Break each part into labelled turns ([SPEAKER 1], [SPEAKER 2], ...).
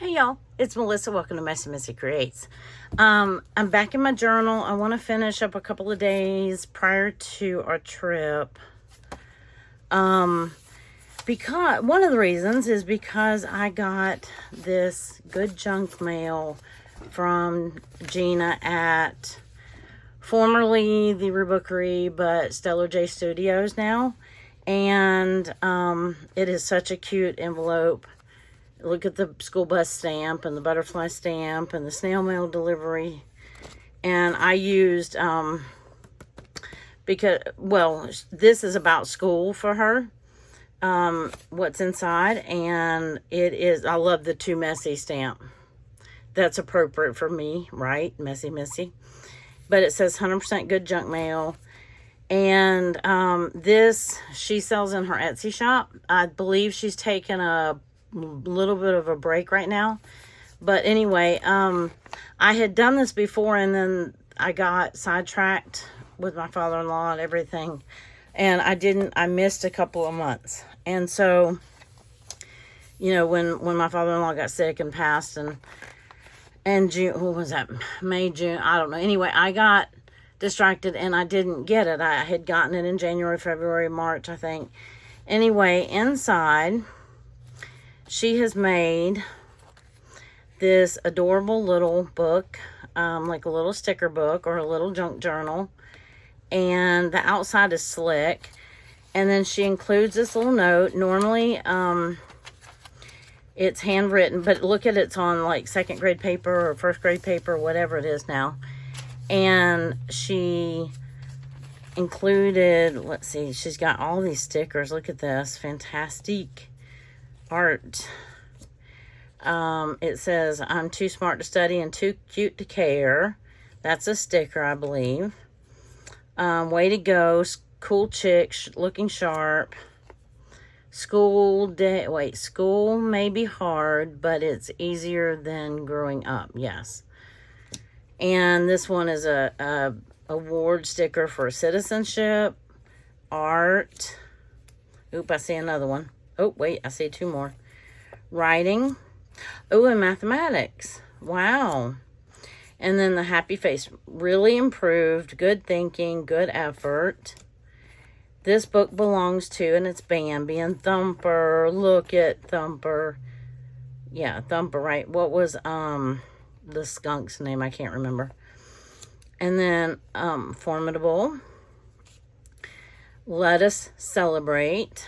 [SPEAKER 1] Hey y'all, it's Melissa. Welcome to MessyMissy Creates. I'm back in my journal. I want to finish up a couple of days prior to our trip. Because one of the reasons is because I got this good junk mail from Gina at formerly the Rebookery, but Stellar J Studios now. And it is such a cute envelope. Look at the school bus stamp and the butterfly stamp and the snail mail delivery. And I used, because, well, this is about school for her, what's inside. And it is, I love the Too Messy stamp. That's appropriate for me, right? MessyMissy. But it says 100% good junk mail. And this, she sells in her Etsy shop. I believe she's taken a little bit of a break right now, but anyway, I had done this before, and then I got sidetracked with my father-in-law and everything, and I missed a couple of months. And so, you know, when my father-in-law got sick and passed, and June, what was that, May, June, I don't know. Anyway, I got distracted and I didn't get it. I had gotten it in January, February, March, I think. Anyway, inside she has made this adorable little book, like a little sticker book or a little junk journal. And the outside is slick. And then she includes this little note. Normally, it's handwritten, but look at it's on like second grade paper or first grade paper, whatever it is now. And she included, let's see, she's got all these stickers. Look at this, fantastic art. It says, I'm too smart to study and too cute to care. That's a sticker, I believe. Way to go, cool chick, looking sharp. School may be hard, but it's easier than growing up. Yes. And this one is a award sticker for citizenship, art. Oop, I see another one. Oh, wait, I see two more. Writing. Oh, and mathematics. Wow. And then the happy face. Really improved. Good thinking. Good effort. This book belongs to, and it's Bambi and Thumper. Look at Thumper. Yeah, Thumper, right? What was the skunk's name? I can't remember. And then Formidable. Let us celebrate.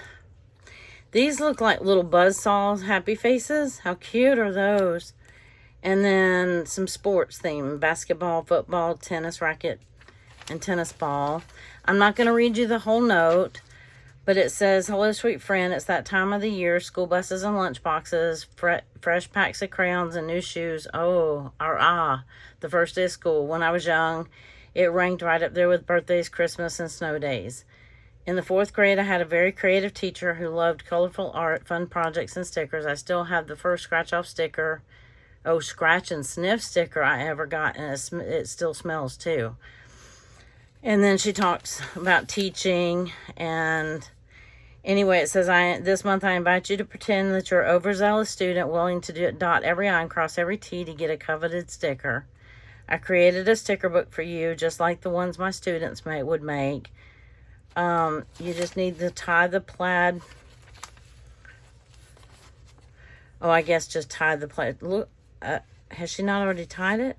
[SPEAKER 1] These look like little buzzsaws, happy faces. How cute are those? And then some sports theme. Basketball, football, tennis racket, and tennis ball. I'm not going to read you the whole note, but it says, hello, sweet friend. It's that time of the year. School buses and lunch boxes. Fresh packs of crayons and new shoes. Oh, the first day of school. When I was young, it ranked right up there with birthdays, Christmas, and snow days. In the 4th grade, I had a very creative teacher who loved colorful art, fun projects, and stickers. I still have the first scratch-off sticker, scratch and sniff sticker I ever got, and it still smells, too. And then she talks about teaching, and anyway, it says, this month I invite you to pretend that you're an overzealous student willing to dot every I and cross every T to get a coveted sticker. I created a sticker book for you, just like the ones my students would make. You just need to tie the plaid. Oh, I guess just tie the plaid. Look, has she not already tied it?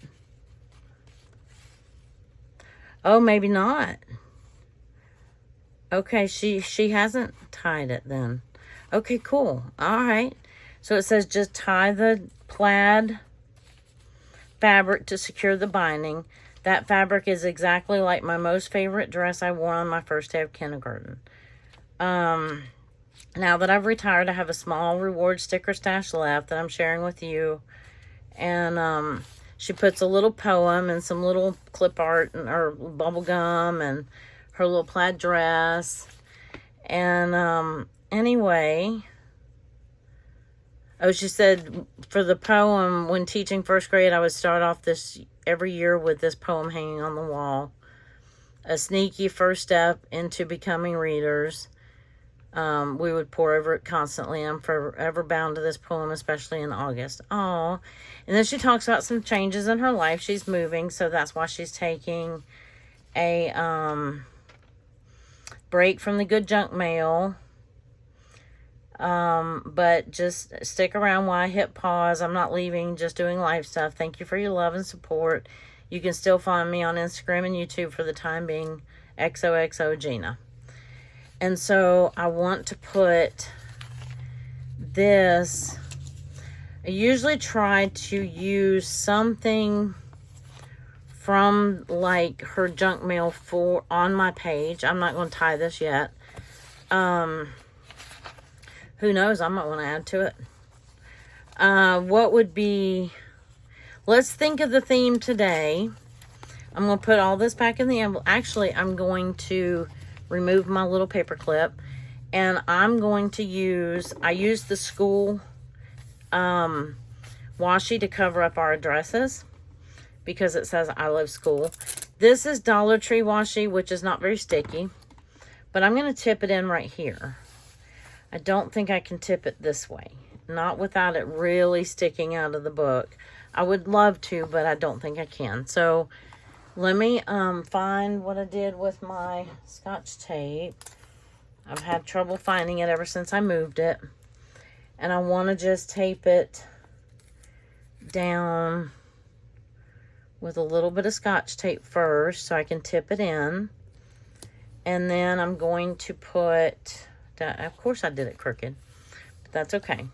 [SPEAKER 1] Oh, maybe not. Okay, she hasn't tied it then. Okay, cool. All right. So it says just tie the plaid fabric to secure the binding. That fabric is exactly like my most favorite dress I wore on my first day of kindergarten. Now that I've retired, I have a small reward sticker stash left that I'm sharing with you. And she puts a little poem and some little clip art and or bubble gum and her little plaid dress. And anyway, she said for the poem, when teaching 1st grade, I would start off this every year with this poem hanging on the wall. A sneaky first step into becoming readers. We would pour over it constantly. I'm forever bound to this poem, especially in August. Oh, and then she talks about some changes in her life. She's moving, so that's why she's taking a break from the good junk mail. But just stick around while I hit pause. I'm not leaving, just doing live stuff. Thank you for your love and support. You can still find me on Instagram and YouTube for the time being, XOXO Gina. And so I want to put this. I usually try to use something from like her junk mail for on my page. I'm not going to tie this yet. Who knows? I might want to add to it. What would be... Let's think of the theme today. I'm going to put all this back in the envelope. Actually, I'm going to remove my little paper clip. And I'm going to use... I use the school washi to cover up our addresses, because it says I love school. This is Dollar Tree washi, which is not very sticky. But I'm going to tip it in right here. I don't think I can tip it this way. Not without it really sticking out of the book. I would love to, but I don't think I can. So let me find what I did with my Scotch tape. I've had trouble finding it ever since I moved it. And I want to just tape it down with a little bit of Scotch tape first so I can tip it in. And then I'm going to put... Of course I did it crooked, but that's okay.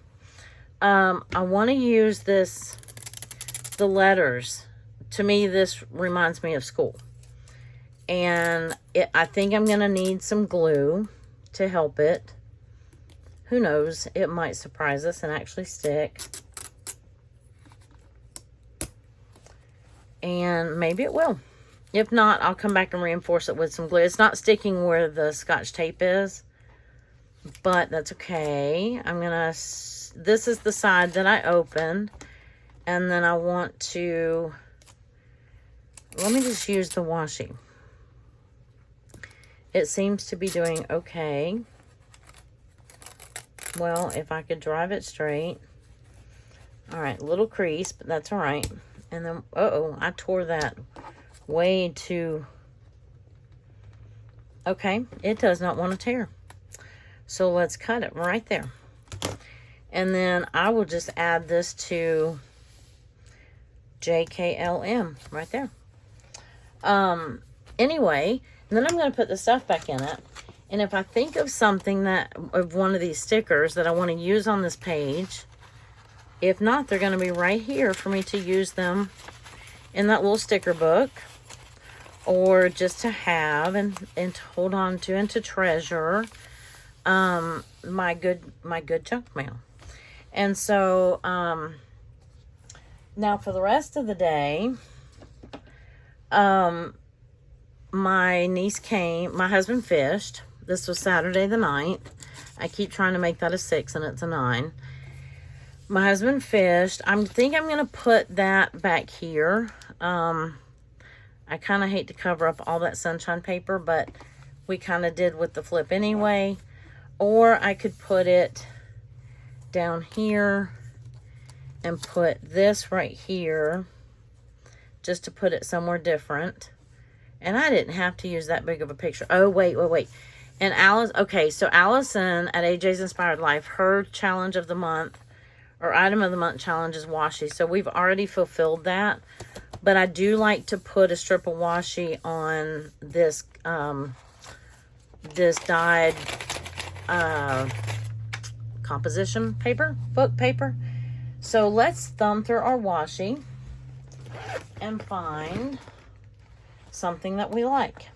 [SPEAKER 1] I want to use this, the letters. To me, this reminds me of school. And I think I'm going to need some glue to help it. Who knows? It might surprise us and actually stick. And maybe it will. If not, I'll come back and reinforce it with some glue. It's not sticking where the Scotch tape is, but that's okay. I'm gonna, this is the side that I opened, and then I want to, let me just use the washi. It seems to be doing okay. Well, if I could drive it straight. All right, little crease, but that's all right. And then, uh-oh, I tore that way too. Okay, it does not want to tear. So let's cut it right there. And then I will just add this to JKLM right there. Anyway, and then I'm going to put the stuff back in it. And if I think of something of one of these stickers that I want to use on this page, if not, they're going to be right here for me to use them in that little sticker book, or just to have and to hold on to and to treasure. My good junk mail. And so now for the rest of the day, my niece came, my husband fished. This was Saturday the 9th. I keep trying to make that a 6 and it's a 9. My husband fished. I think I'm going to put that back here. I kind of hate to cover up all that sunshine paper, but we kind of did with the flip anyway. Or I could put it down here and put this right here just to put it somewhere different. And I didn't have to use that big of a picture. Oh, wait. And Alice, okay, so Allison at AJ's Inspired Life, her challenge of the month, or item of the month challenge is washi. So we've already fulfilled that. But I do like to put a strip of washi on this, this dyed composition paper, book paper. So let's thumb through our washi and find something that we like.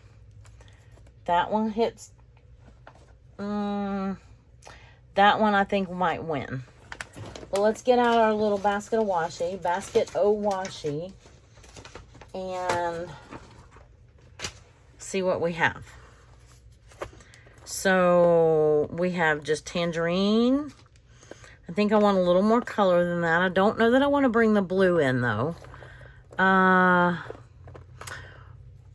[SPEAKER 1] That one hits, that one I think might win. Well, let's get out our little basket of washi, washi, and see what we have. So we have just tangerine. I think I want a little more color than that. I don't know that I want to bring the blue in though.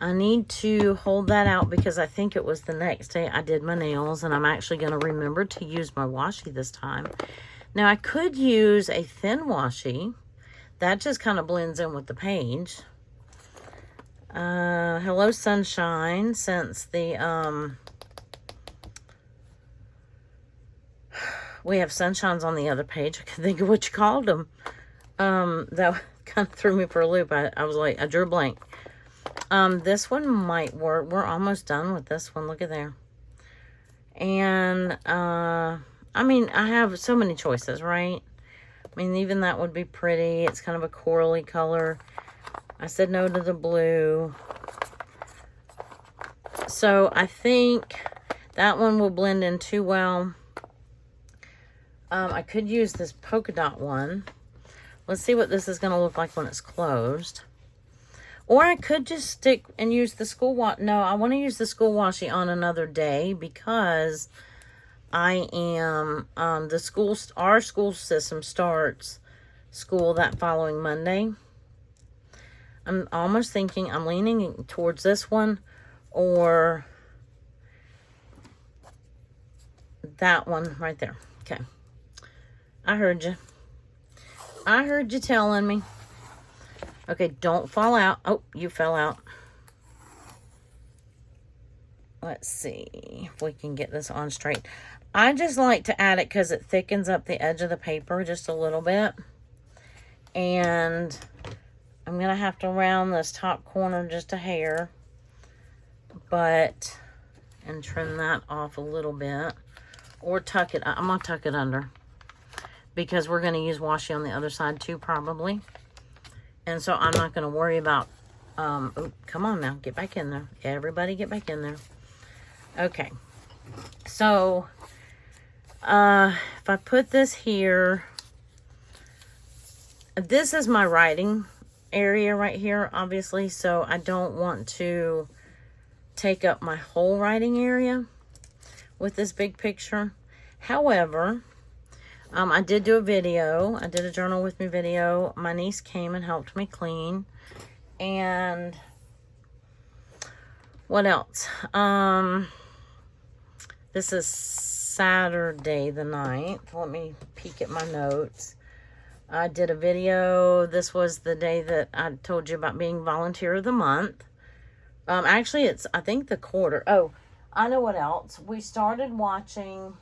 [SPEAKER 1] I need to hold that out because I think it was the next day I did my nails, and I'm actually going to remember to use my washi this time. Now, I could use a thin washi. That just kind of blends in with the page. Hello Sunshine, since the, we have sunshines on the other page. I can think of what you called them. That kind of threw me for a loop. I was like, I drew a blank. This one might work. We're almost done with this one. Look at there. And, I mean, I have so many choices, right? I mean, even that would be pretty. It's kind of a corally color. I said no to the blue. So I think that one will blend in too well. I could use this polka dot one. Let's see what this is going to look like when it's closed. Or I could just stick and use the school washi. No, I want to use the school washi on another day because I am, our school system starts school that following Monday. I'm almost thinking, I'm leaning towards this one or that one right there. Okay. I heard you. I heard you telling me. Okay, don't fall out. Oh, you fell out. Let's see if we can get this on straight. I just like to add it because it thickens up the edge of the paper just a little bit. And I'm going to have to round this top corner just a hair. And trim that off a little bit. Or tuck it. I'm going to tuck it under. Because we're going to use washi on the other side too, probably. And so I'm not going to worry about, oh, come on now, get back in there. Everybody get back in there. Okay. So, if I put this here, this is my writing area right here, obviously. So I don't want to take up my whole writing area with this big picture. However, I did do a video. I did a journal with me video. My niece came and helped me clean. And what else? This is Saturday the 9th. Let me peek at my notes. I did a video. This was the day that I told you about being volunteer of the month. Actually, it's, I think, the quarter. Oh, I know what else. We started watching...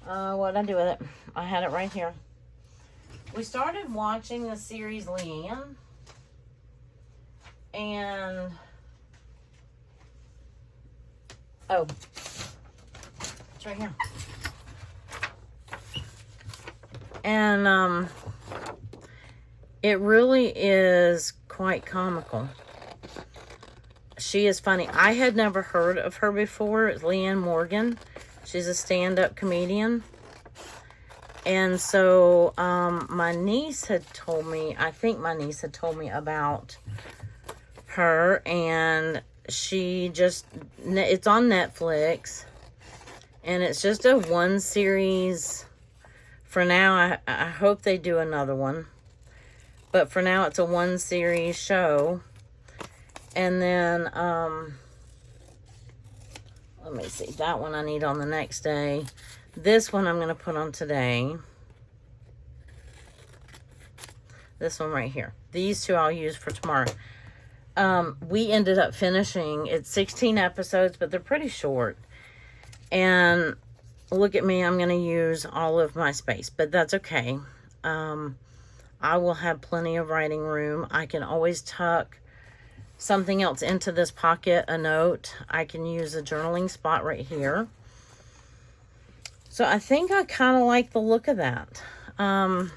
[SPEAKER 1] what did I do with it? I had it right here. We started watching the series Leanne. And... oh. It's right here. And, it really is quite comical. She is funny. I had never heard of her before. It's Leanne Morgan. She's a stand-up comedian. And so, my niece had told me, I think my niece had told me about her. And she just, it's on Netflix. And it's just a one series. For now, I hope they do another one. But for now, it's a one series show. And then, let me see. That one I need on the next day. This one I'm going to put on today. This one right here. These two I'll use for tomorrow. We ended up finishing. It's 16 episodes, but they're pretty short. And look at me. I'm going to use all of my space. But that's okay. I will have plenty of writing room. I can always tuck something else into this pocket, a note. I can use a journaling spot right here. So I think I kind of like the look of that. And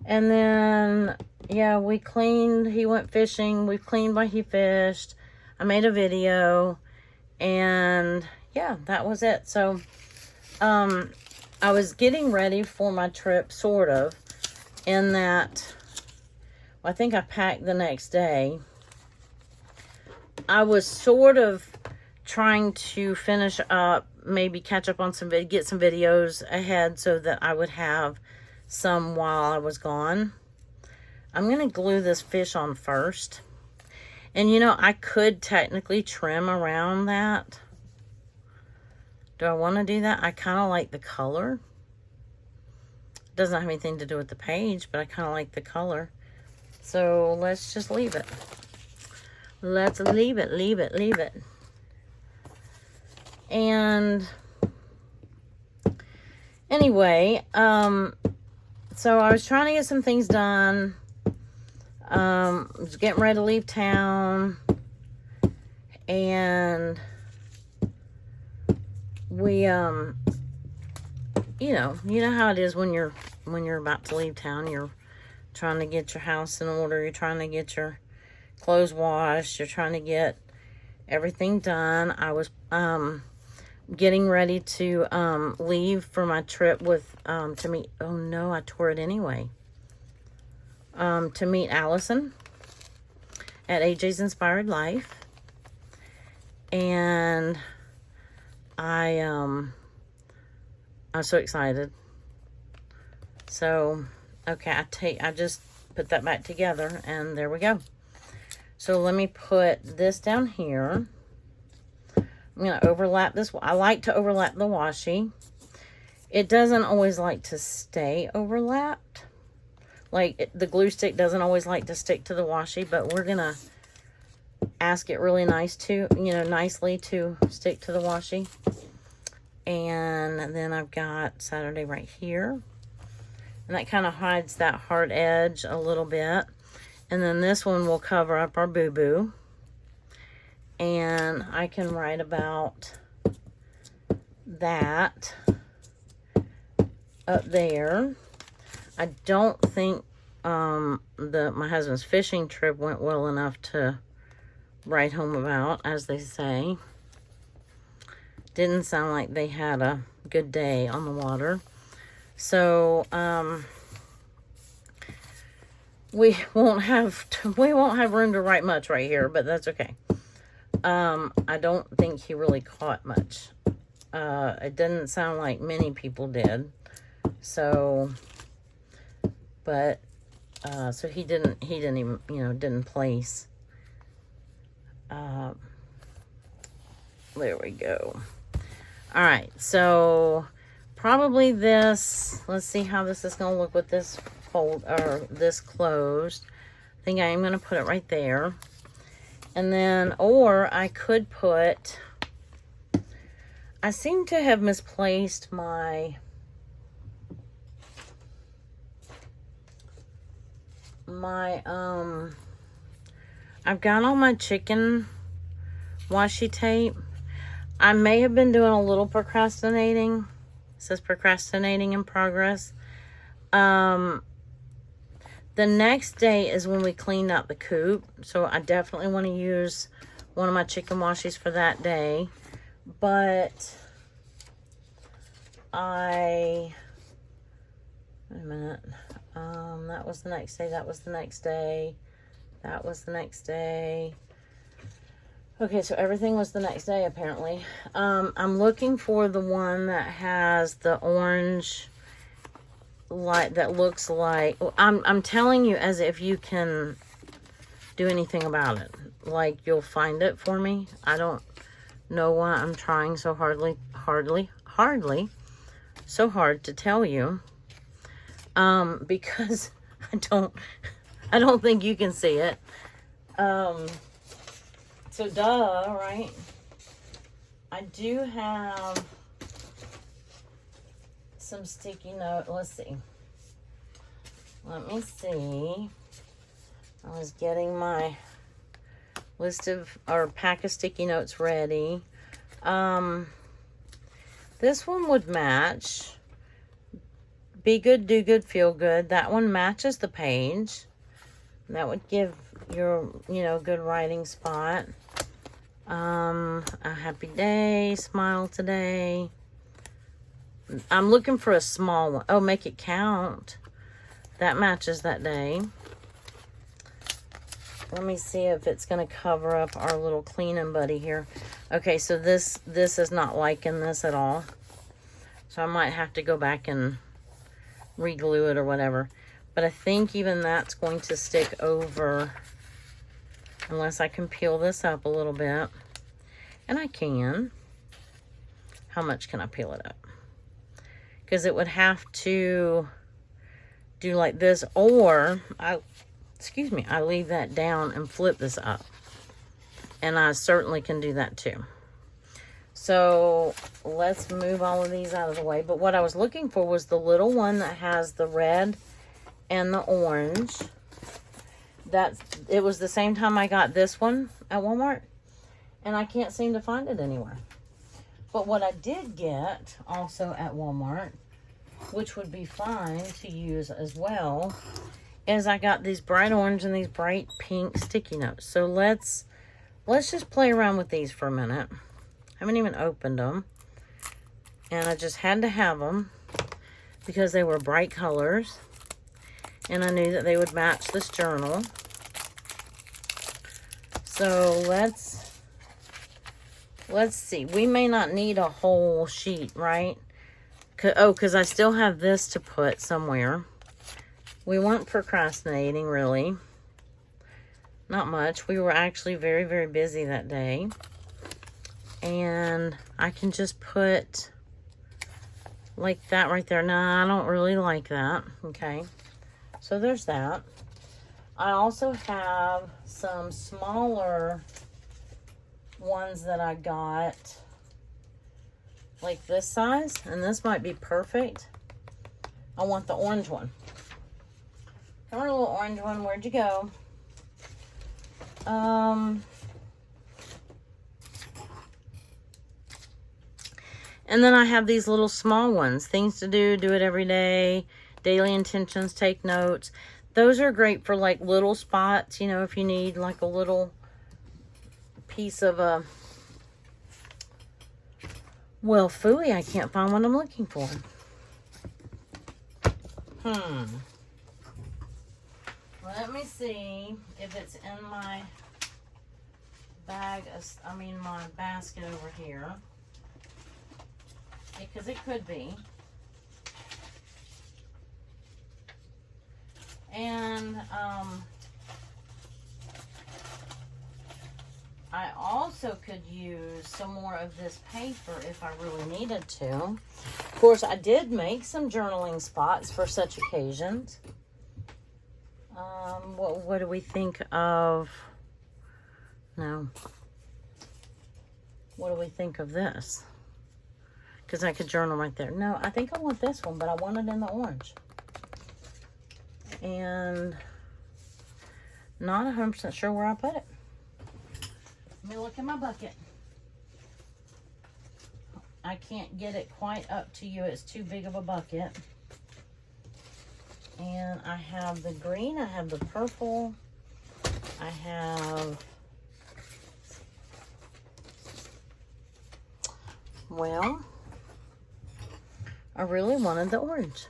[SPEAKER 1] then, yeah, we cleaned. He went fishing. We cleaned while he fished. I made a video. And, yeah, that was it. So, I was getting ready for my trip, sort of, in that, well, I think I packed the next day. I was sort of trying to finish up, maybe catch up on some, get some videos ahead so that I would have some while I was gone. I'm going to glue this fish on first. And you know, I could technically trim around that. Do I want to do that? I kind of like the color. It doesn't have anything to do with the page, but I kind of like the color. So let's just leave it. Let's leave it, leave it, leave it. And anyway, so I was trying to get some things done. Was getting ready to leave town, and we, you know how it is when you're about to leave town. You're trying to get your house in order. You're trying to get your clothes washed. You're trying to get everything done. I was, getting ready to, leave for my trip with, to meet, oh no, I tore it anyway. To meet Allison at AJ's Inspired Life. And I'm so excited. So, okay, I just put that back together, and there we go. So let me put this down here. I'm going to overlap this. I like to overlap the washi. It doesn't always like to stay overlapped. Like, the glue stick doesn't always like to stick to the washi, but we're going to ask it really nicely to stick to the washi. And then I've got Saturday right here. And that kind of hides that hard edge a little bit. And then this one will cover up our boo-boo. And I can write about that up there. I don't think my husband's fishing trip went well enough to write home about, as they say. Didn't sound like they had a good day on the water. So we won't have room to write much right here, but that's okay. I don't think he really caught much. It didn't sound like many people did. So, but, so he didn't even, didn't place. There we go. All right. So probably this, let's see how this is going to look with this fold, or this closed. I think I am going to put it right there. And then, or I could put, I seem to have misplaced my, I've got all my chicken washi tape. I may have been doing a little procrastinating. It says procrastinating in progress. The next day is when we cleaned out the coop. So I definitely want to use one of my chicken washies for that day. But wait a minute. That was the next day. That was the next day. That was the next day. Okay, so everything was the next day, apparently. I'm looking for the one that has the orange light that looks like, I'm telling you as if you can do anything about it. Like, you'll find it for me. I don't know why I'm trying so so hard to tell you. Because I don't think you can see it. So duh, right? I do have some sticky note. Let's see. Let me see. I was getting my list of, or pack of sticky notes ready. This one would match. Be good, do good, feel good. That one matches the page. That would give your, good writing spot. A happy day, smile today. I'm looking for a small one. Oh, make it count. That matches that day. Let me see if it's going to cover up our little cleaning buddy here. Okay, so this is not liking this at all. So I might have to go back and re-glue it or whatever. But I think even that's going to stick over unless I can peel this up a little bit. And I can. How much can I peel it up? Because it would have to do like this, or I leave that down and flip this up. And I certainly can do that too. So let's move all of these out of the way. But what I was looking for was the little one that has the red and the orange. It was the same time I got this one at Walmart. And I can't seem to find it anywhere. But what I did get also at Walmart, which would be fine to use as well, is I got these bright orange and these bright pink sticky notes. So let's just play around with these for a minute. I haven't even opened them. And I just had to have them because they were bright colors. And I knew that they would match this journal. So let's see. We may not need a whole sheet, right? Because I still have this to put somewhere. We weren't procrastinating, really. Not much. We were actually very, very busy that day. And I can just put like that right there. Nah, I don't really like that. Okay. So there's that. I also have some smaller ones that I got like this size, and this might be perfect. I want the orange one. Come on, little orange one, where'd you go? And then I have these little small ones, things to do it every day, daily intentions, take notes. Those are great for like little spots, you know, if you need like a little piece of a, well, phooey, I can't find what I'm looking for. Let me see if it's in my bag, my basket over here. Because it could be. And, I also could use some more of this paper if I really needed to. Of course, I did make some journaling spots for such occasions. What do we think of? No. What do we think of this? Because I could journal right there. No, I think I want this one, but I want it in the orange. And not 100% sure where I put it. Let me look in my bucket. I can't get it quite up to you. It's too big of a bucket. And I have the green. I have the purple. I have... Well, I really wanted the orange.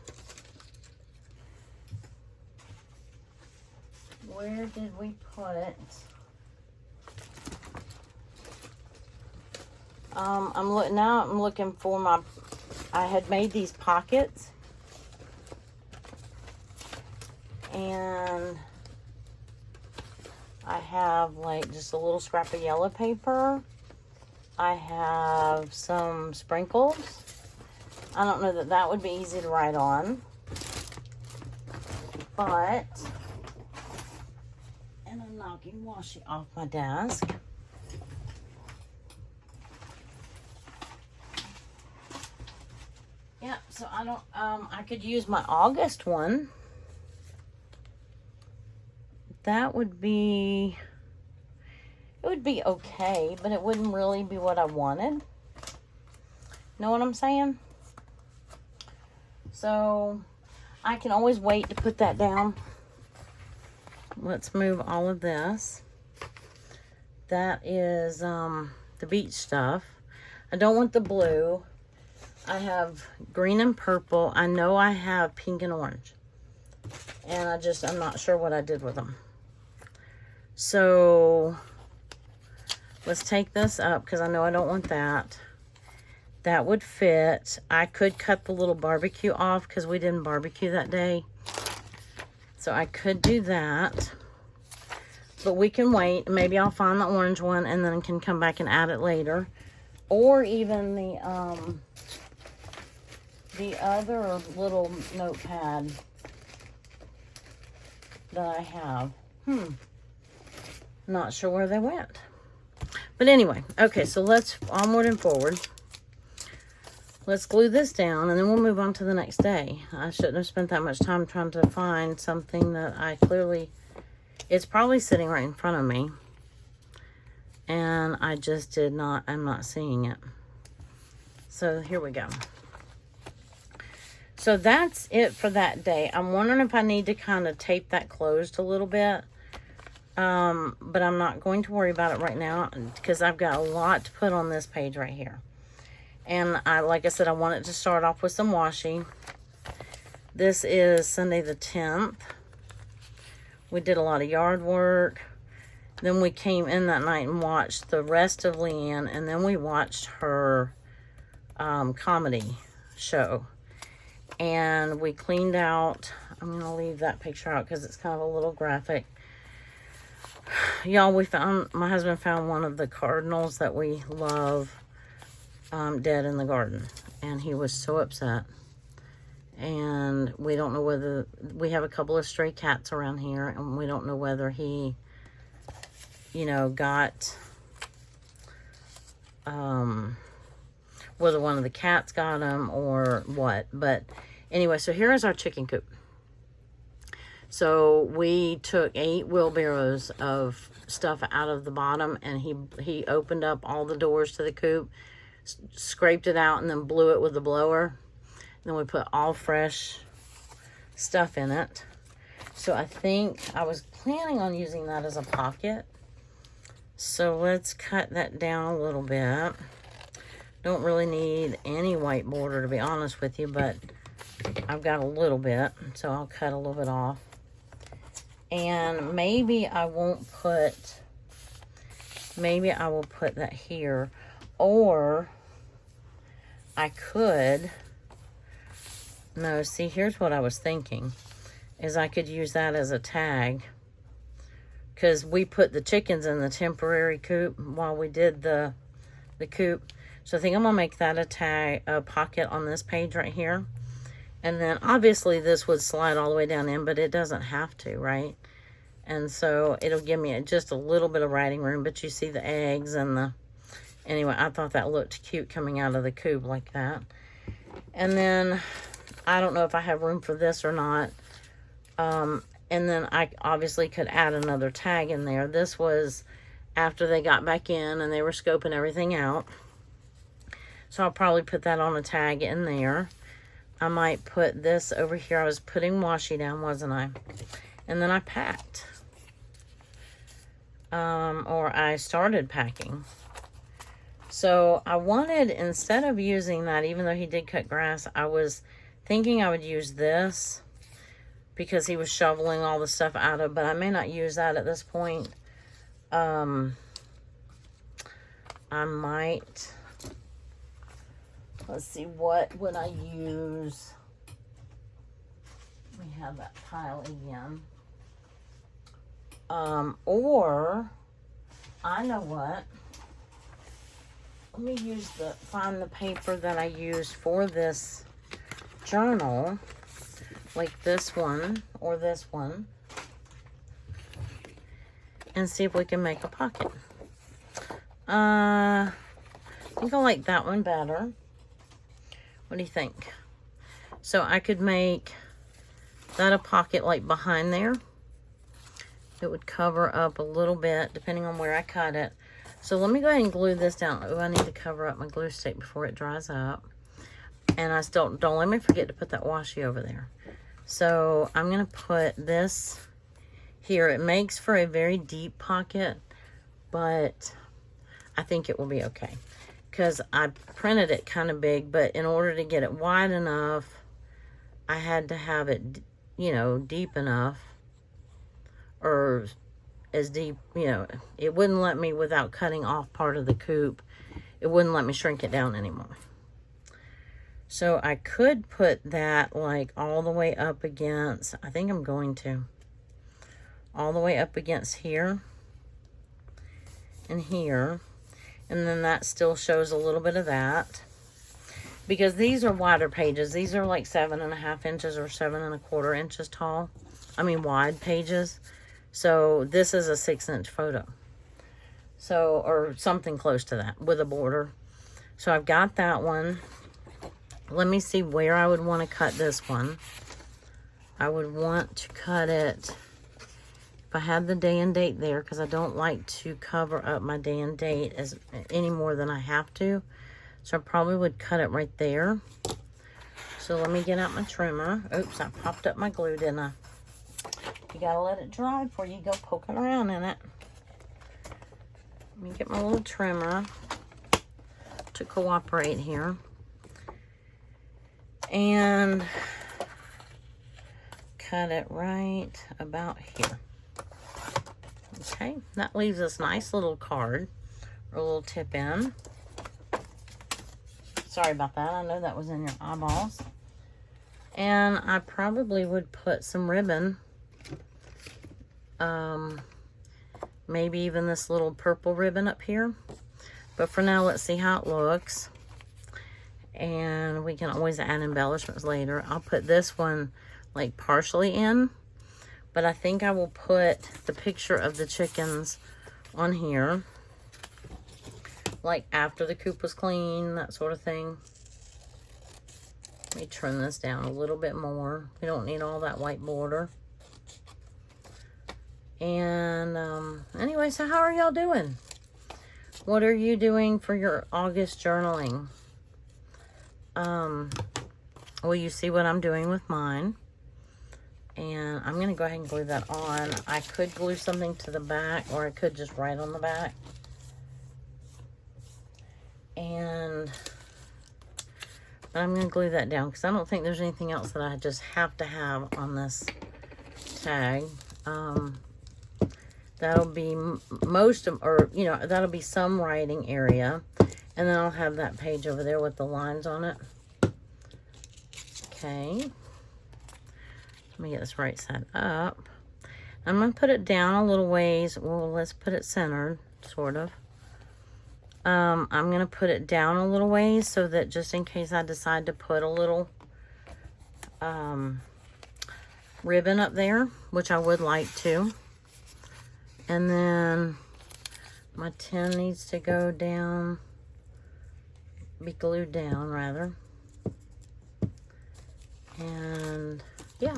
[SPEAKER 1] Where did we put it? I'm looking for my, I had made these pockets. And I have like just a little scrap of yellow paper. I have some sprinkles. I don't know that that would be easy to write on. But, and I'm knocking Washi off my desk. Yeah, so I don't, I could use my August one. That would be, it would be okay, but it wouldn't really be what I wanted. Know what I'm saying? So, I can always wait to put that down. Let's move all of this. That is the beach stuff. I don't want the blue. I have green and purple. I know I have pink and orange. And I'm not sure what I did with them. So, let's take this up because I know I don't want that. That would fit. I could cut the little barbecue off because we didn't barbecue that day. So I could do that. But we can wait. Maybe I'll find the orange one and then can come back and add it later. Or even the other little notepad that I have. Not sure where they went. But anyway, okay, so let's onward and forward. Let's glue this down and then we'll move on to the next day. I shouldn't have spent that much time trying to find something that I clearly, it's probably sitting right in front of me. And I just I'm not seeing it. So here we go. So that's it for that day. I'm wondering if I need to kind of tape that closed a little bit. But I'm not going to worry about it right now because I've got a lot to put on this page right here. And like I said, I wanted to start off with some washi. This is Sunday the 10th. We did a lot of yard work. Then we came in that night and watched the rest of Leanne, and then we watched her comedy show. And we cleaned out, I'm going to leave that picture out because it's kind of a little graphic. Y'all, my husband found one of the cardinals that we love dead in the garden. And he was so upset. And we don't know whether, we have a couple of stray cats around here, and we don't know whether he, you know, got, whether one of the cats got him or what. But anyway, so here is our chicken coop. So we took 8 wheelbarrows of stuff out of the bottom, and he opened up all the doors to the coop, scraped it out, and then blew it with the blower. Then we put all fresh stuff in it. So I think I was planning on using that as a pocket. So let's cut that down a little bit. Don't really need any white border, to be honest with you, but I've got a little bit, so I'll cut a little bit off. And maybe I won't put, maybe I will put that here, or I could, no, see, here's what I was thinking, is I could use that as a tag, because we put the chickens in the temporary coop while we did the coop. So I think I'm going to make that a tag, a pocket on this page right here. And then obviously this would slide all the way down in, but it doesn't have to, right? And so it'll give me just a little bit of writing room, but you see the eggs and the, anyway, I thought that looked cute coming out of the coop like that. And then I don't know if I have room for this or not. And then I obviously could add another tag in there. This was after they got back in and they were scoping everything out. So I'll probably put that on a tag in there. I might put this over here. I was putting washi down, wasn't I? And then I packed. Or I started packing. So I wanted, instead of using that, even though he did cut grass, I was thinking I would use this because he was shoveling all the stuff out of, but I may not use that at this point. I might, let's see, what would I use? We have that pile again. Or, I know what. Let me find the paper that I used for this journal. Like this one, or this one. And see if we can make a pocket. I think I like that one better. What do you think? So I could make that a pocket like behind there. It would cover up a little bit depending on where I cut it. So let me go ahead and glue this down. Oh, I need to cover up my glue stick before it dries up. And I still, don't let me forget to put that washi over there. So I'm going to put this here. It makes for a very deep pocket, but I think it will be okay. Because I printed it kind of big, but in order to get it wide enough, I had to have it, you know, deep enough. Or as deep, you know, it wouldn't let me, without cutting off part of the coop, it wouldn't let me shrink it down anymore. So I could put that like all the way up against, I think I'm going to, all the way up against here and here. And then that still shows a little bit of that. Because these are wider pages. These are like 7.5 inches or 7.25 inches tall. I mean wide pages. So this is a 6-inch photo. So, or something close to that with a border. So I've got that one. Let me see where I would want to cut this one. I would want to cut it, if I had the day and date there, because I don't like to cover up my day and date any more than I have to. So I probably would cut it right there. So let me get out my trimmer. Oops, I popped up my glue, didn't I? You gotta let it dry before you go poking around in it. Let me get my little trimmer to cooperate here. And cut it right about here. Okay, that leaves this nice little card or a little tip in. Sorry about that. I know that was in your eyeballs. And I probably would put some ribbon. Maybe even this little purple ribbon up here. But for now, let's see how it looks. And we can always add embellishments later. I'll put this one like partially in. But I think I will put the picture of the chickens on here. Like after the coop was clean, that sort of thing. Let me trim this down a little bit more. We don't need all that white border. And anyway, so how are y'all doing? What are you doing for your August journaling? Well, you see what I'm doing with mine. And I'm going to go ahead and glue that on. I could glue something to the back, or I could just write on the back. But I'm going to glue that down because I don't think there's anything else that I just have to have on this tag. That'll be most of, or, you know, that'll be some writing area. And then I'll have that page over there with the lines on it. Okay. Let me get this right side up. I'm going to put it down a little ways. Well, let's put it centered, sort of. I'm going to put it down a little ways so that just in case I decide to put a little ribbon up there, which I would like to. And then my 10 needs to go down, be glued down rather. And yeah.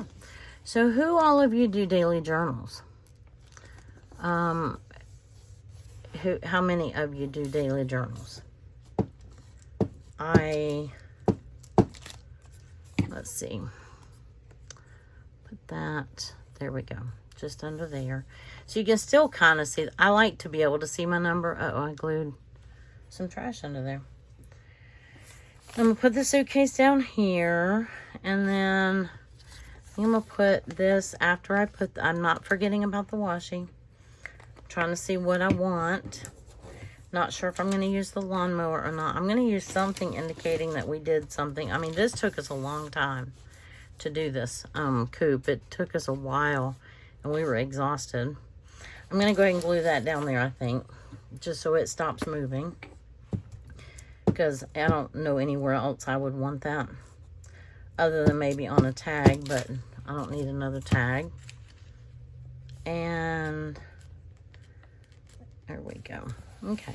[SPEAKER 1] So who all of you do daily journals? How many of you do daily journals? Let's see. Put that, there we go. Just under there. So you can still kind of see. I like to be able to see my number. Uh-oh, I glued some trash under there. I'm going to put the suitcase down here. And then I'm going to put this after I put, I'm not forgetting about the washi. Trying to see what I want. Not sure if I'm going to use the lawnmower or not. I'm going to use something indicating that we did something. I mean, this took us a long time to do this coop. It took us a while and we were exhausted. I'm going to go ahead and glue that down there, I think, just so it stops moving. Because I don't know anywhere else I would want that other than maybe on a tag, but I don't need another tag. And there we go. Okay.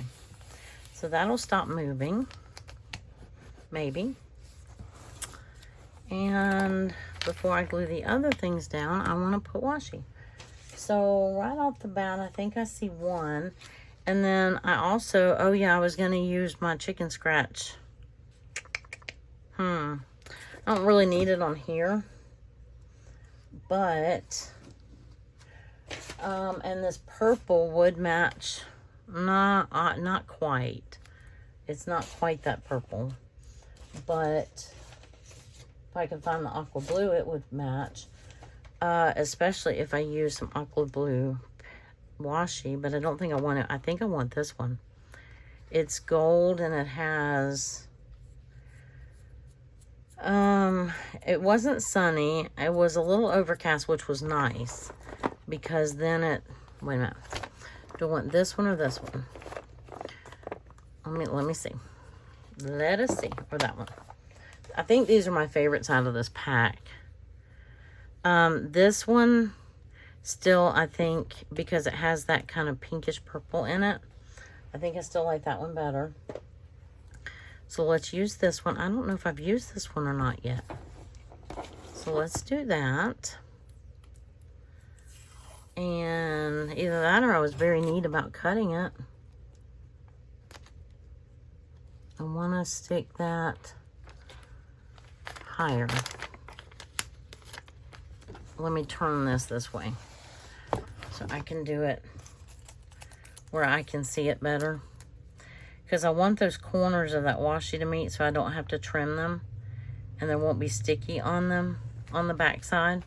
[SPEAKER 1] So that'll stop moving. Maybe. And before I glue the other things down, I want to put washi. So right off the bat, I think I see one. And then I also, oh yeah, I was going to use my chicken scratch. I don't really need it on here. But, and this purple would match. Not quite. It's not quite that purple. But if I can find the aqua blue, it would match. Especially if I use some aqua blue washi, but I don't think I want it. I think I want this one. It's gold and it has It wasn't sunny. It was a little overcast, which was nice. Because then it... Wait a minute. Do I want this one or this one? Let me see. Let us see. Or that one. I think these are my favorites out of this pack. This one, still, I think, because it has that kind of pinkish purple in it, I think I still like that one better. So let's use this one. I don't know if I've used this one or not yet. So let's do that. And either that or I was very neat about cutting it. I want to stick that higher. Let me turn this way so I can do it where I can see it better. Because I want those corners of that washi to meet so I don't have to trim them. And there won't be sticky on them on the back side.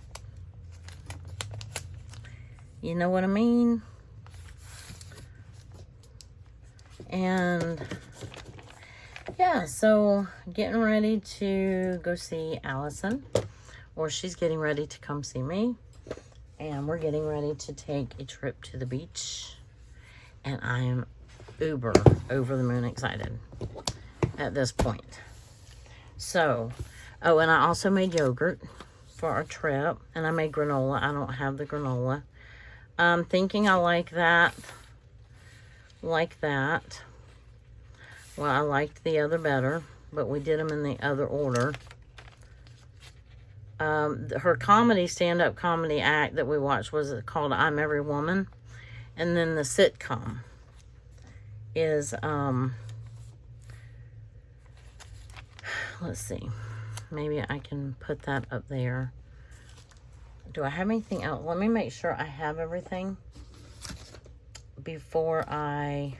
[SPEAKER 1] You know what I mean? And yeah, so getting ready to go see Allison. Or she's getting ready to come see me. And we're getting ready to take a trip to the beach. And I am uber over the moon excited at this point. So, oh, and I also made yogurt for our trip. And I made granola. I don't have the granola. I'm thinking I like that. Like that. Well, I liked the other better. But we did them in the other order. Her comedy, stand-up comedy act that we watched was called I'm Every Woman. And then the sitcom is, let's see. Maybe I can put that up there. Do I have anything else? Let me make sure I have everything before I...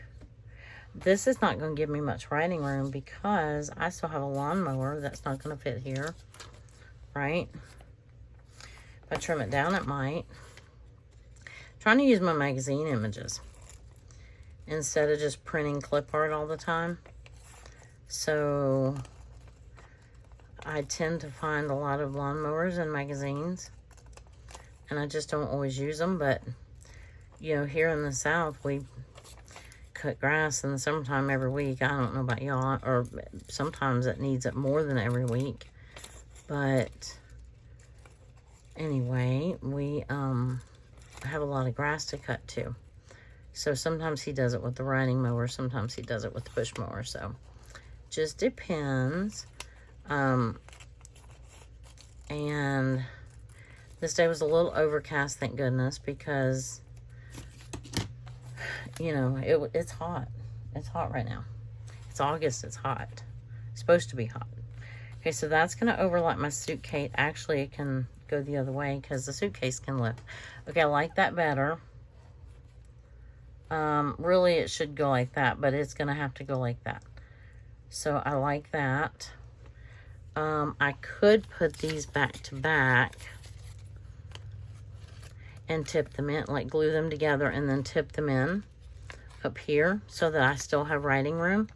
[SPEAKER 1] This is not going to give me much writing room because I still have a lawnmower that's not going to fit here. Right? If I trim it down, it might. I'm trying to use my magazine images instead of just printing clip art all the time. So I tend to find a lot of lawnmowers in magazines, and I just don't always use them. But you know, here in the South, we cut grass in the summertime every week. I don't know about y'all, or sometimes it needs it more than every week. But anyway, we have a lot of grass to cut too. So sometimes he does it with the riding mower, sometimes he does it with the push mower. So just depends. And this day was a little overcast, thank goodness, because you know it's hot. It's hot right now. It's August. It's hot. It's supposed to be hot. Okay, so that's going to overlap my suitcase. Actually, it can go the other way because the suitcase can lift. Okay, I like that better. Really, it should go like that, but it's going to have to go like that. So, I like that. I could put these back to back and tip them in, like glue them together and then tip them in up here so that I still have writing room.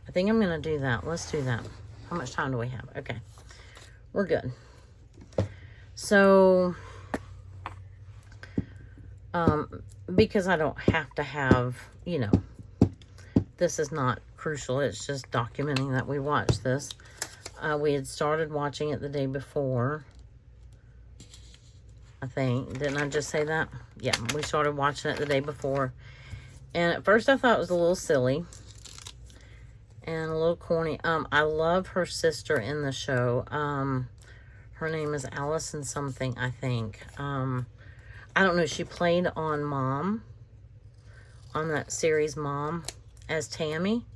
[SPEAKER 1] I think I'm going to do that. Let's do that. How much time do we have? Okay. We're good. So, because I don't have to have, you know, this is not crucial. It's just documenting that we watched this. We had started watching it the day before. I think. Didn't I just say that? Yeah, we started watching it the day before. And at first I thought it was a little silly. And a little corny. I love her sister in the show. Her name is Allison something, I think. I don't know. She played on Mom. On that series Mom. As Tammy.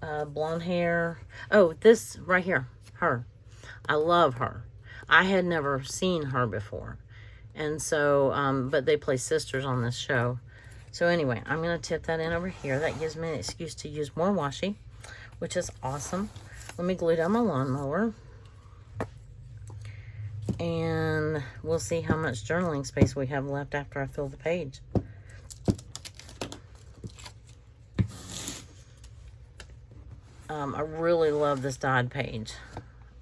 [SPEAKER 1] Blonde hair. Oh, this right here. Her. I love her. I had never seen her before. And so, but they play sisters on this show. So anyway, I'm going to tip that in over here. That gives me an excuse to use more washi, which is awesome. Let me glue down my lawnmower. And we'll see how much journaling space we have left after I fill the page. I really love this dyed page.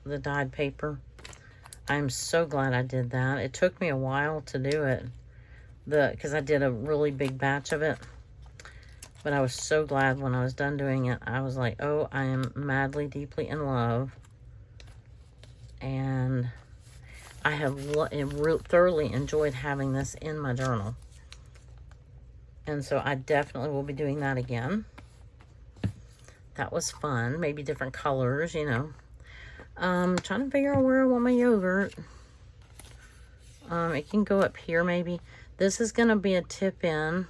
[SPEAKER 1] the dyed paper. I'm so glad I did that. It took me a while to do it, because I did a really big batch of it. But I was so glad when I was done doing it. I was like, oh, I am madly, deeply in love. And I have thoroughly enjoyed having this in my journal. And so I definitely will be doing that again. That was fun. Maybe different colors, you know. Trying to figure out where I want my yogurt. It can go up here maybe. This is going to be a tip in.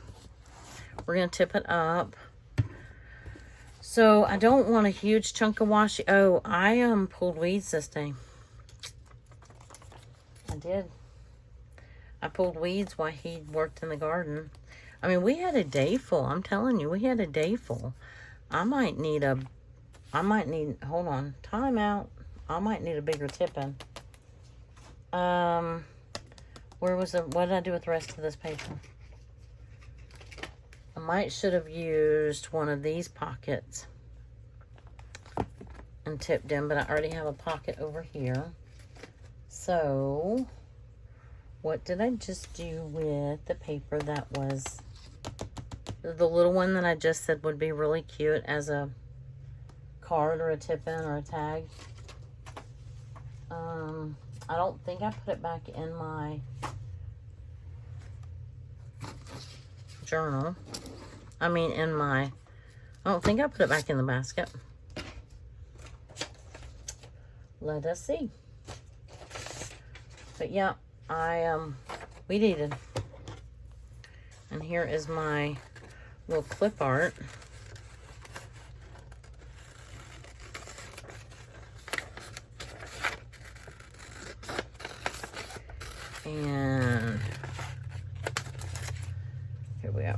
[SPEAKER 1] We're going to tip it up. So I don't want a huge chunk of washi. Oh, I pulled weeds this day. I did. I pulled weeds while he worked in the garden. I mean, we had a day full. I'm telling you, we had a day full. I might need, hold on, time out. I might need a bigger tip-in. What did I do with the rest of this paper? I should have used one of these pockets and tipped in, but I already have a pocket over here. So, what did I just do with the paper that was the little one that I just said would be really cute as a card or a tip-in or a tag? I don't think I put it back in my journal. I don't think I put it back in the basket. Let us see. But yeah, we needed. And here is my little clip art. And here we go.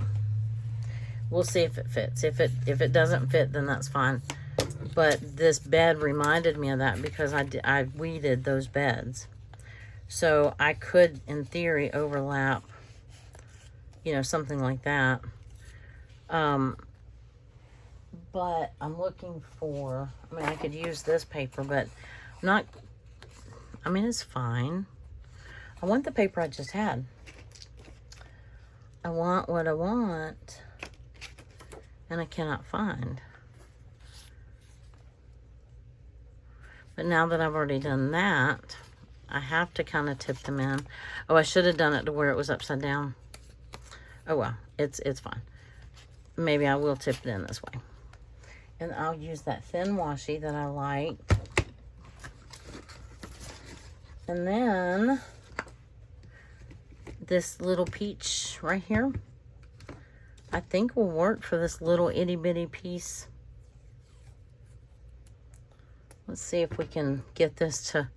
[SPEAKER 1] We'll see if it fits. If it doesn't fit, then that's fine. But this bed reminded me of that because I weeded those beds. So I could, in theory, overlap, you know, something like that. But I'm looking for, I could use this paper, but not, it's fine. I want the paper I just had. I want what I want, and I cannot find. But now that I've already done that, I have to kind of tip them in. Oh, I should have done it to where it was upside down. Oh well, it's fine. Maybe I will tip it in this way. And I'll use that thin washi that I like. And then this little peach right here, I think will work for this little itty bitty piece. Let's see if we can get this to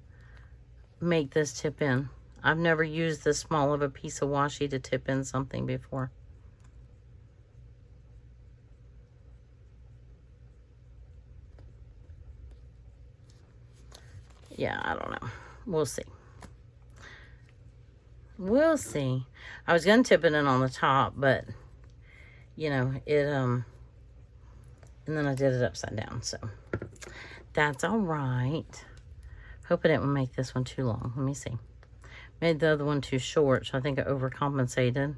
[SPEAKER 1] make this tip in. I've never used this small of a piece of washi to tip in something before. Yeah, I don't know. We'll see. We'll see. I was going to tip it in on the top, but, you know, and then I did it upside down, so that's all right. Hope I didn't make this one too long. Let me see. Made the other one too short, so I think I overcompensated.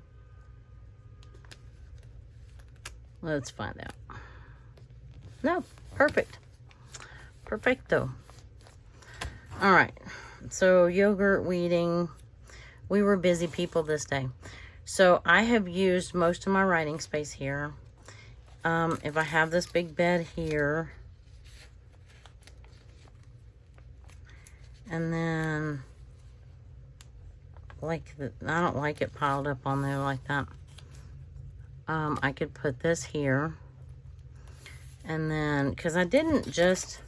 [SPEAKER 1] Let's find out. No, perfect. Perfecto. All right, so yogurt weeding. We were busy people this day. So I have used most of my writing space here. If I have this big bed here, and then I don't like it piled up on there like that. I could put this here, and then, because I didn't just,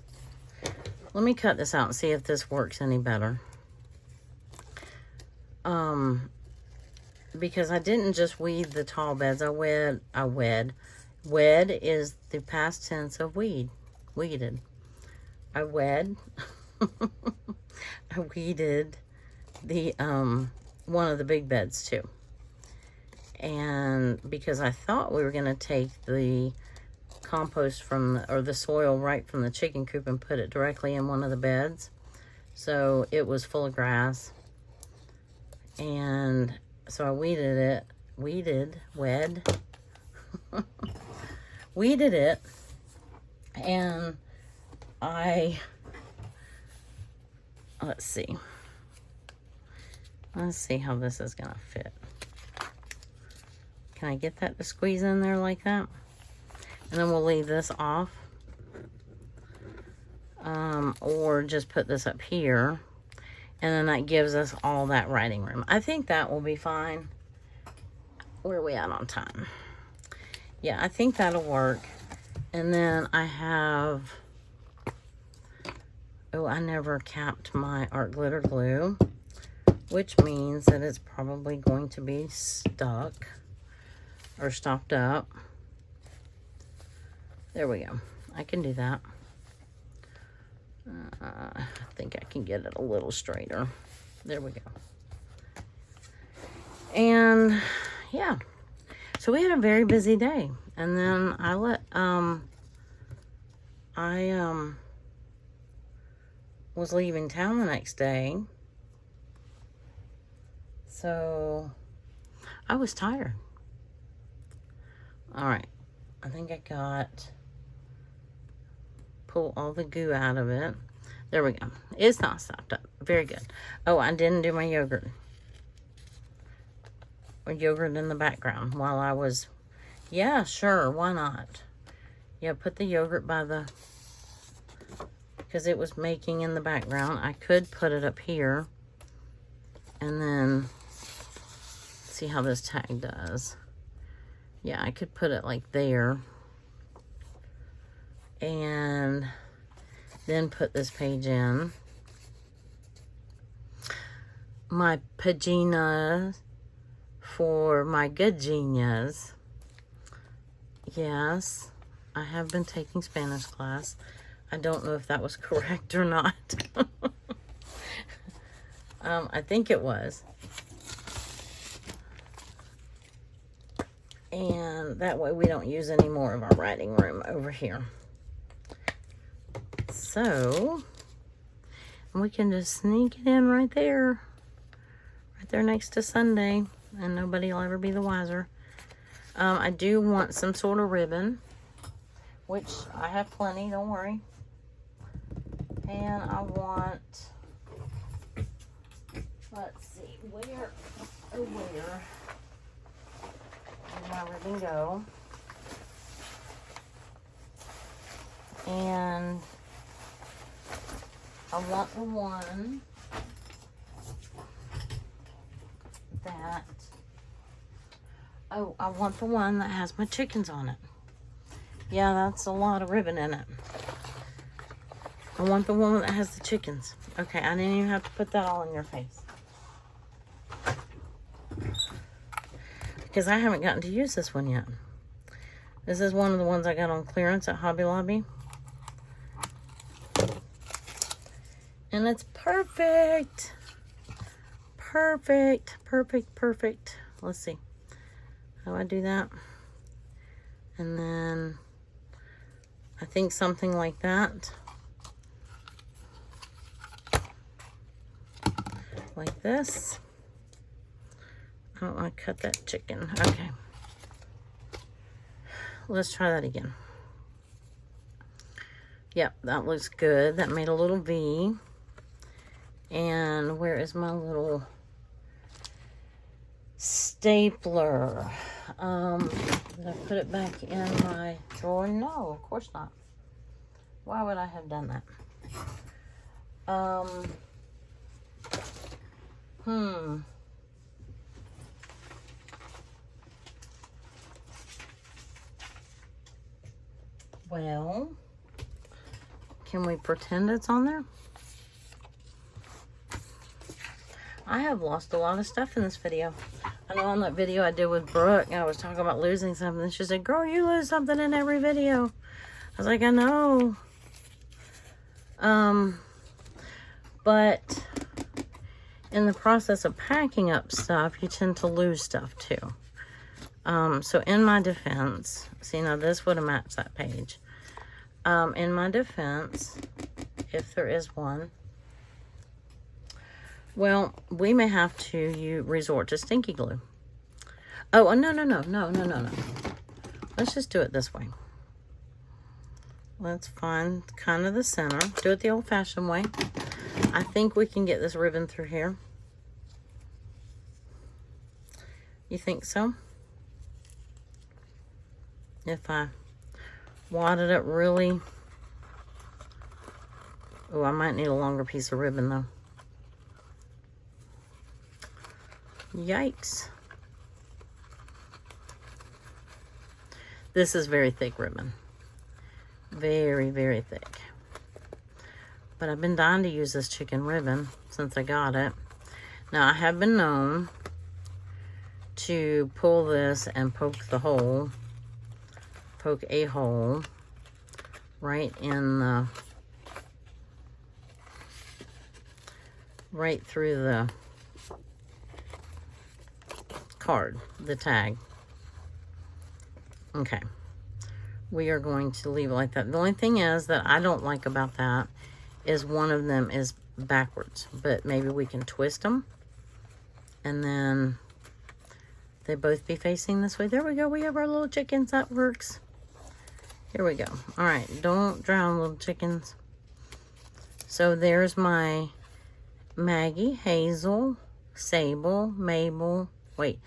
[SPEAKER 1] let me cut this out and see if this works any better. Because I didn't just weed the tall beds, Wed is the past tense of weeded. I weeded the, one of the big beds too. And because I thought we were going to take the compost or the soil right from the chicken coop and put it directly in one of the beds. So it was full of grass. And so I weeded it. Weeded it. And let's see. Let's see how this is going to fit. Can I get that to squeeze in there like that? And then we'll leave this off. Or just put this up here. And then that gives us all that writing room. I think that will be fine. Where are we at on time? Yeah, I think that'll work. And then I have... Oh, I never capped my art glitter glue. Which means that it's probably going to be stuck. Or stopped up. There we go. I can do that. I think I can get it a little straighter. There we go. And yeah, so we had a very busy day. And then I was leaving town the next day. So I was tired. All right, I think I pull all the goo out of it. There we go. It's not stopped up. Very good. Oh, I didn't do my yogurt. Or yogurt in the background while I was... Yeah, sure. Why not? Yeah, put the yogurt by the... Because it was making in the background. I could put it up here. And then... See how this tag does. Yeah, I could put it like there. And then put this page in. My paginas for my good genius. Yes, I have been taking Spanish class. I don't know if that was correct or not. I think it was. And that way we don't use any more of our writing room over here. So, we can just sneak it in right there next to Sunday, and nobody will ever be the wiser. I do want some sort of ribbon, which I have plenty, don't worry. And I want, let's see, where did my ribbon go? And I want the one that, oh, I want the one that has my chickens on it. Yeah, that's a lot of ribbon in it. I want the one that has the chickens. Okay, I didn't even have to put that all in your face. Because I haven't gotten to use this one yet. This is one of the ones I got on clearance at Hobby Lobby. And it's perfect. Perfect, perfect, perfect. Let's see. How do I do that? And then I think something like that. Like this. Oh, I cut that chicken. Okay. Let's try that again. Yep, that looks good. That made a little V. And where is my little stapler? Did I put it back in my drawer? No, of course not. Why would I have done that? Well, can we pretend it's on there? I have lost a lot of stuff in this video. I know on that video I did with Brooke, I was talking about losing something. She said, girl, you lose something in every video. I was like, I know. But in the process of packing up stuff, you tend to lose stuff too. So in my defense, see, now this would have matched that page. In my defense, if there is one, Well, we may have to resort to stinky glue. Oh, no. Let's just do it this way. Let's find kind of the center. Do it the old-fashioned way. I think we can get this ribbon through here. You think so? If I wadded it really... Oh, I might need a longer piece of ribbon, though. Yikes. This is very thick ribbon. Very, very thick. But I've been dying to use this chicken ribbon since I got it. Now, I have been known to pull this and poke a hole right in the, right through the card, the tag. Okay. We are going to leave it like that. The only thing is that I don't like about that is one of them is backwards, but maybe we can twist them and then they both be facing this way. There we go. We have our little chickens. That works. Here we go. All right. Don't drown, little chickens. So there's my Maggie, Hazel, Sable, Mabel. Wait.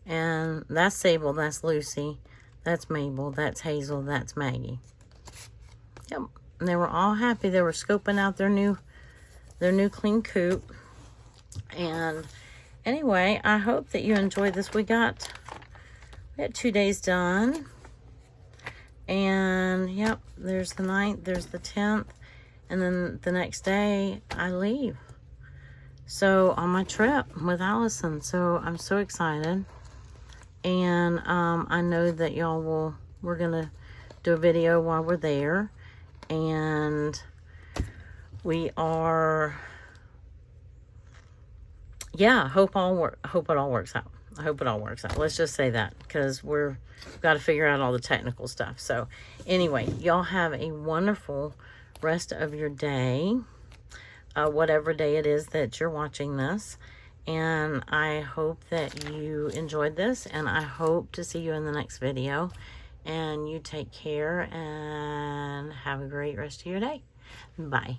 [SPEAKER 1] And that's Sable. That's Lucy. That's Mabel. That's Hazel. That's Maggie. Yep. And they were all happy. They were scoping out their new clean coop. And anyway, I hope that you enjoyed this. We had 2 days done. And yep, there's the 9th, there's the 10th, and then the next day I leave. So on my trip with Allison. So I'm so excited. And I know that we're gonna do a video while we're there. And we are, yeah, hope it all works out. I hope it all works out. Let's just say that, because we've got to figure out all the technical stuff. So anyway, y'all have a wonderful rest of your day, whatever day it is that you're watching this. And I hope that you enjoyed this, and I hope to see you in the next video. And you take care and have a great rest of your day. Bye.